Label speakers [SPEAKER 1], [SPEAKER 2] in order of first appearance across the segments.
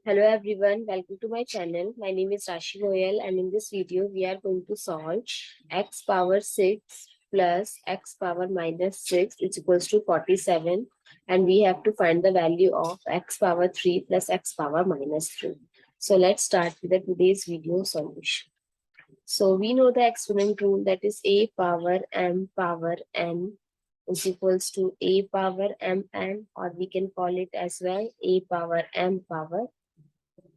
[SPEAKER 1] Hello everyone, welcome to my channel. My name is Rashi Goel and in this video we are going to solve x power 6 plus x power minus 6 is equals to 47 and we have to find the value of x power 3 plus x power minus 3. So let's start with the today's video solution. So we know the exponent rule, that is a power m power n is equals to a power mn, or we can call it as well a power m power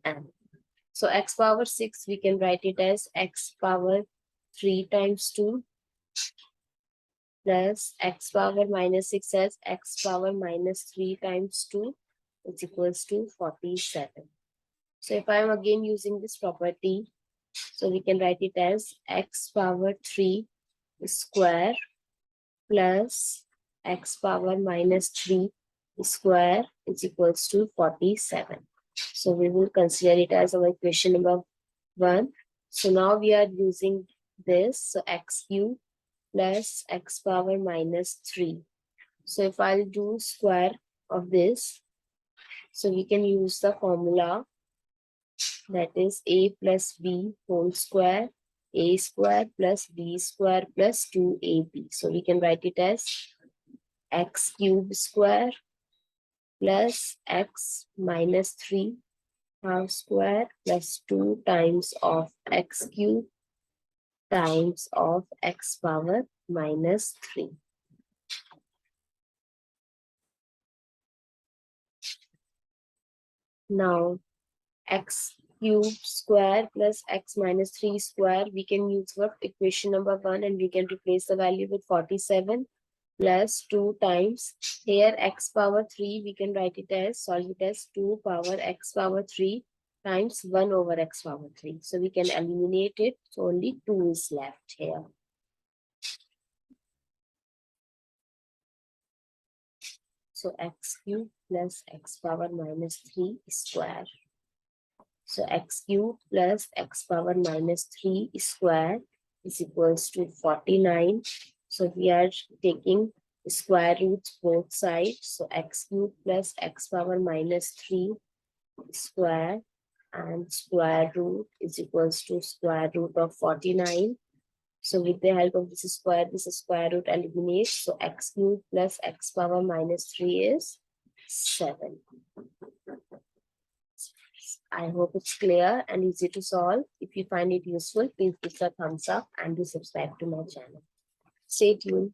[SPEAKER 1] n. So x power 6, we can write it as x power 3 times 2 plus x power minus 6 as x power minus 3 times 2 is equals to 47. So if I am again using this property, so we can write it as x power 3 square plus x power minus 3 square is equals to 47. So we will consider it as our equation number 1. So now we are using this, so x cube plus x power minus 3. So if I'll do square of this, so we can use the formula, that is a plus b whole square, a square plus b square plus 2ab. So we can write it as x cube square plus x minus 3 half square plus 2 times of x cube times of x power minus 3. Now x cube square plus x minus 3 square, we can use for equation number 1 and we can replace the value with 47 plus 2 times, here x power 3 we can write it as, solve it as 2 power x power 3 times 1 over x power 3. So we can eliminate it, so only 2 is left here. So x cube plus x power minus 3 square. So x cube plus x power minus 3 square is equals to 49. So we are taking square roots both sides. So x cube plus x power minus 3 square and square root is equals to square root of 49. So with the help of this square root eliminates. So x cube plus x power minus 3 is 7. I hope it's clear and easy to solve. If you find it useful, please give a thumbs up and do subscribe to my channel. Stay tuned.